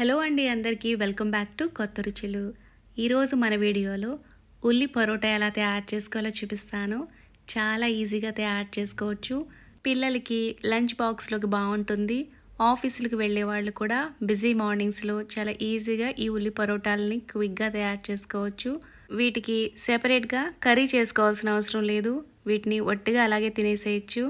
Hello అండి అందరికీ welcome back to కొత్త రుచులు. ఈరోజు మన వీడియోలో ఉల్లి పరోటా ఎలా తయారు చేసుకోవాలో చూపిస్తాను. చాలా ఈజీగా తయారు చేసుకోవచ్చు. పిల్లలకి లంచ్ బాక్స్లోకి బాగుంటుంది. ఆఫీసులకు వెళ్ళే వాళ్ళు కూడా బిజీ మార్నింగ్స్లో చాలా ఈజీగా ఈ ఉల్లి పరోటాలని క్విక్గా తయారు చేసుకోవచ్చు. వీటికి సెపరేట్గా కర్రీ చేసుకోవాల్సిన అవసరం లేదు. వీటిని ఒట్టిగా అలాగే తినేసేయచ్చు,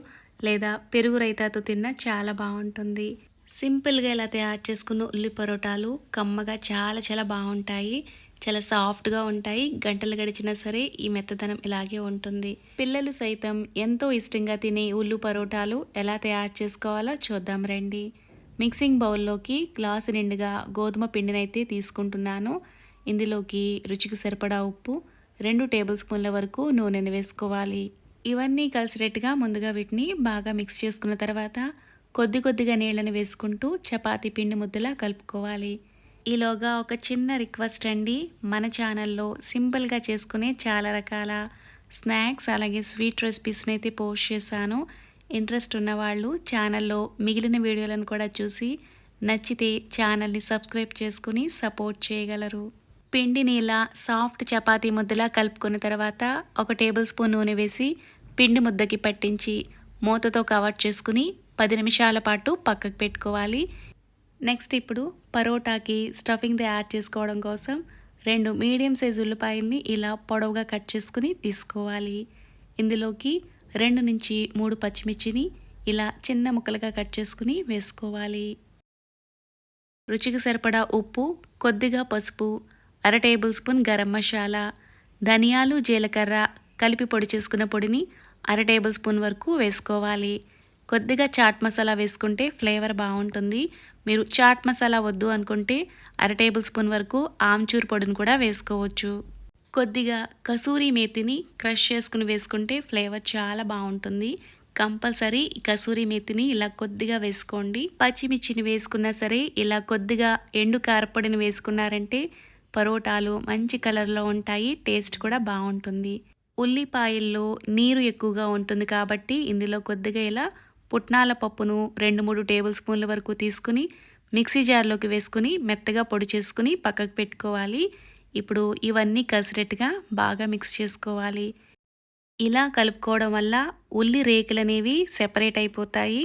లేదా పెరుగు రైతాతో తిన్నా చాలా బాగుంటుంది. సింపుల్గా ఇలా తయారు చేసుకున్న ఉల్లి పరోటాలు కమ్మగా చాలా బాగుంటాయి. చాలా సాఫ్ట్గా ఉంటాయి. గంటలు గడిచినా సరే ఈ మెత్తదనం ఇలాగే ఉంటుంది. పిల్లలు సైతం ఎంతో ఇష్టంగా తినే ఉల్లి పరోటాలు ఎలా తయారు చేసుకోవాలో చూద్దాం రండి. మిక్సింగ్ బౌల్లోకి గ్లాసు నిండుగా గోధుమ పిండినైతే తీసుకుంటున్నాను. ఇందులోకి రుచికి సరిపడా ఉప్పు, 2 టేబుల్ స్పూన్ల వరకు నూనెను వేసుకోవాలి. ఇవన్నీ కలిసినట్టుగా ముందుగా వీటిని బాగా మిక్స్ చేసుకున్న తర్వాత కొద్దిగా నీళ్ళని వేసుకుంటూ చపాతీ పిండి ముద్దలా కలుపుకోవాలి. ఈలోగా ఒక చిన్న రిక్వెస్ట్ అండి, మన ఛానల్లో సింపుల్గా చేసుకునే చాలా రకాల స్నాక్స్ అలాగే స్వీట్ రెసిపీస్ని అయితే పోస్ట్ చేశాను. ఇంట్రెస్ట్ ఉన్నవాళ్ళు ఛానల్లో మిగిలిన వీడియోలను కూడా చూసి నచ్చితే ఛానల్ని సబ్స్క్రైబ్ చేసుకుని సపోర్ట్ చేయగలరు. పిండిని ఇలా సాఫ్ట్ చపాతీ ముద్దలా కలుపుకున్న తర్వాత 1 టేబుల్ స్పూన్ నూనె వేసి పిండి ముద్దకి పట్టించి మూతతో కవర్ చేసుకుని 10 నిమిషాల పాటు పక్కకు పెట్టుకోవాలి. నెక్స్ట్ ఇప్పుడు పరోటాకి స్టఫింగ్ తయారు చేసుకోవడం కోసం 2 మీడియం సైజు ఉల్లిపాయల్ని ఇలా పొడవుగా కట్ చేసుకుని తీసుకోవాలి. ఇందులోకి 2 నుంచి 3 పచ్చిమిర్చిని ఇలా చిన్న ముక్కలుగా కట్ చేసుకుని వేసుకోవాలి. రుచికి సరిపడా ఉప్పు, కొద్దిగా పసుపు, 1/2 టేబుల్ స్పూన్ గరం మసాలా, ధనియాలు, జీలకర్ర కలిపి పొడి చేసుకున్న పొడిని 1/2 టేబుల్ స్పూన్ వరకు వేసుకోవాలి. కొద్దిగా చాట్ మసాలా వేసుకుంటే ఫ్లేవర్ బాగుంటుంది. మీరు చాట్ మసాలా వద్దు అనుకుంటే 1/2 టేబుల్ స్పూన్ వరకు ఆమ్చూర్ పొడిని కూడా వేసుకోవచ్చు. కొద్దిగా కసూరి మేతిని క్రష్ చేసుకుని వేసుకుంటే ఫ్లేవర్ చాలా బాగుంటుంది. కంపల్సరీ ఈ కసూరి మేతిని ఇలా కొద్దిగా వేసుకోండి. పచ్చిమిర్చిని వేసుకున్నా సరే ఇలా కొద్దిగా ఎండు కారపొడిని వేసుకున్నారంటే పరోటాలు మంచి కలర్లో ఉంటాయి. టేస్ట్ కూడా బాగుంటుంది. ఉల్లిపాయల్లో నీరు ఎక్కువగా ఉంటుంది కాబట్టి ఇందులో కొద్దిగా ఇలా పుట్నాల పప్పును 2-3 టేబుల్ స్పూన్ల వరకు తీసుకుని మిక్సీ జార్లోకి వేసుకుని మెత్తగా పొడి చేసుకుని పక్కకు పెట్టుకోవాలి. ఇప్పుడు ఇవన్నీ కలిసినట్టుగా బాగా మిక్స్ చేసుకోవాలి. ఇలా కలుపుకోవడం వల్ల ఉల్లి రేకులు అనేవి సెపరేట్ అయిపోతాయి.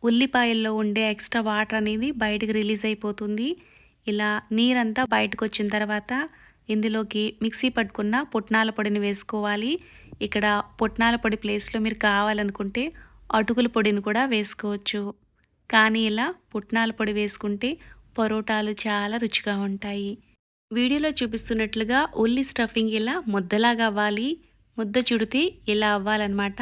ఉల్లిపాయల్లో ఉండే ఎక్స్ట్రా వాటర్ అనేది బయటకు రిలీజ్ అయిపోతుంది. ఇలా నీరంతా బయటకు వచ్చిన తర్వాత ఇందులోకి మిక్సీ పట్టుకున్న పుట్నాల పొడిని వేసుకోవాలి. ఇక్కడ పుట్నాల పొడి ప్లేస్లో మీరు కావాలనుకుంటే అటుకుల పొడిని కూడా వేసుకోవచ్చు. కానీ ఇలా పుట్నాల పొడి వేసుకుంటే పరోటాలు చాలా రుచిగా ఉంటాయి. వీడియోలో చూపిస్తున్నట్లుగా ఉల్లి స్టఫింగ్ ఇలా ముద్దలాగా అవ్వాలి. ముద్ద చుడితే ఇలా అవ్వాలన్నమాట.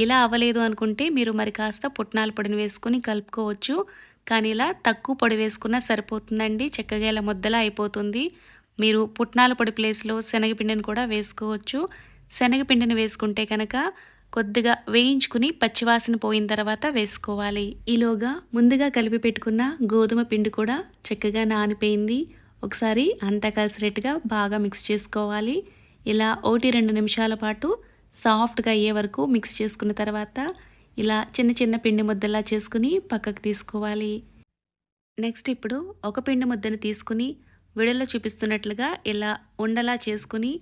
ఇలా అవ్వలేదు అనుకుంటే మీరు మరి కాస్త పుట్నాల పొడిని వేసుకొని కలుపుకోవచ్చు. కానీ ఇలా తక్కువ పొడి వేసుకున్నా సరిపోతుందండి. చక్కగా ఇలా ముద్దలా అయిపోతుంది. మీరు పుట్నాల పొడి ప్లేస్లో శనగపిండిని కూడా వేసుకోవచ్చు. శనగపిండిని వేసుకుంటే కనుక కొద్దిగా వేయించుకుని పచ్చివాసన పోయిన తర్వాత వేసుకోవాలి. ఈలోగా ముందుగా కలిపి పెట్టుకున్న గోధుమ పిండి కూడా చక్కగా నానిపోయింది. ఒకసారి అంతా కలిసినట్టుగా బాగా మిక్స్ చేసుకోవాలి. ఇలా 1-2 నిమిషాల పాటు సాఫ్ట్గా అయ్యే వరకు మిక్స్ చేసుకున్న తర్వాత ఇలా చిన్న పిండి ముద్దలా చేసుకుని పక్కకు తీసుకోవాలి. నెక్స్ట్ ఇప్పుడు ఒక పిండి ముద్దను తీసుకుని వీడియోలో చూపిస్తున్నట్లుగా ఇలా ఉండలా చేసుకుని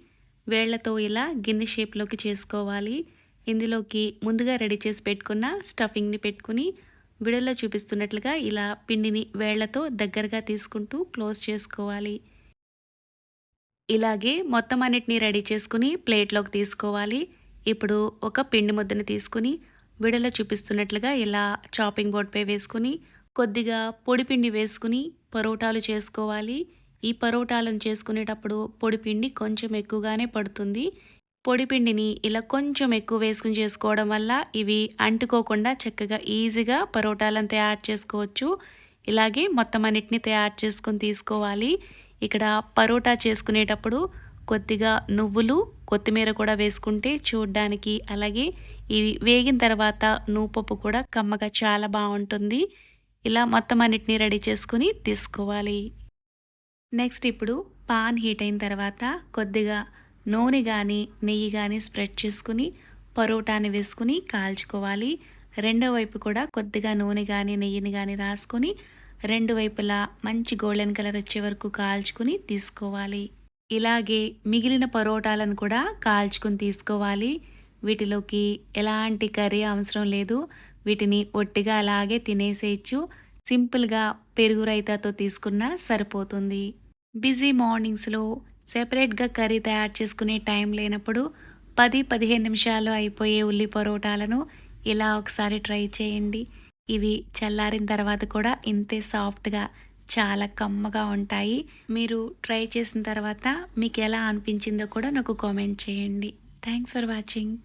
వేళ్లతో ఇలా గిన్నె షేప్లోకి చేసుకోవాలి. ఇందులోకి ముందుగా రెడీ చేసి పెట్టుకున్న స్టఫింగ్ని పెట్టుకుని వీడియోలో చూపిస్తున్నట్లుగా ఇలా పిండిని వేళ్లతో దగ్గరగా తీసుకుంటూ క్లోజ్ చేసుకోవాలి. ఇలాగే మొత్తం అన్నిటిని రెడీ చేసుకుని ప్లేట్లోకి తీసుకోవాలి. ఇప్పుడు ఒక పిండి ముద్దను తీసుకుని వీడియోలో చూపిస్తున్నట్లుగా ఇలా చాపింగ్ బోర్డ్పై వేసుకుని కొద్దిగా పొడిపిండి వేసుకుని పరోటాలు చేసుకోవాలి. ఈ పరోటాలను చేసుకునేటప్పుడు పొడిపిండి కొంచెం ఎక్కువగానే పడుతుంది. పొడిపిండిని ఇలా కొంచెం ఎక్కువ వేసుకుని చేసుకోవడం వల్ల ఇవి అంటుకోకుండా చక్కగా ఈజీగా పరోటాలను తయారు చేసుకోవచ్చు. ఇలాగే మొత్తం అన్నిటిని తయారు చేసుకుని తీసుకోవాలి. ఇక్కడ పరోటా చేసుకునేటప్పుడు కొద్దిగా నువ్వులు, కొత్తిమీర కూడా వేసుకుంటే చూడడానికి, అలాగే ఇవి వేగిన తర్వాత నూపప్పు కూడా కమ్మగా చాలా బాగుంటుంది. ఇలా మొత్తం అన్నిటిని రెడీ చేసుకుని తీసుకోవాలి. నెక్స్ట్ ఇప్పుడు పాన్ హీట్ అయిన తర్వాత కొద్దిగా నూనె కానీ నెయ్యి కానీ స్ప్రెడ్ చేసుకుని పరోటాని వేసుకుని కాల్చుకోవాలి. రెండో వైపు కూడా కొద్దిగా నూనె కానీ నెయ్యిని కానీ రాసుకొని రెండు వైపులా మంచి గోల్డెన్ కలర్ వచ్చే వరకు కాల్చుకుని తీసుకోవాలి. ఇలాగే మిగిలిన పరోటాలను కూడా కాల్చుకుని తీసుకోవాలి. వీటిలోకి ఎలాంటి కర్రీ అవసరం లేదు. వీటిని ఒట్టిగా అలాగే తినేసేయచ్చు. సింపుల్‌గా పెరుగు రైతాతో తీసుకున్నా సరిపోతుంది. బిజీ మార్నింగ్స్‌లో సెపరేట్‌గా కర్రీ తయారు చేసుకునే టైం లేనప్పుడు 10, 15 నిమిషాల్లో అయిపోయే ఉల్లి పరోటాలను ఇలా ఒకసారి ట్రై చేయండి. ఇవి చల్లారిన తర్వాత కూడా ఇంతే సాఫ్ట్‌గా చాలా కమ్మగా ఉంటాయి. మీరు ట్రై చేసిన తర్వాత మీకు ఎలా అనిపించిందో కూడా నాకు కామెంట్ చేయండి. Thanks for watching.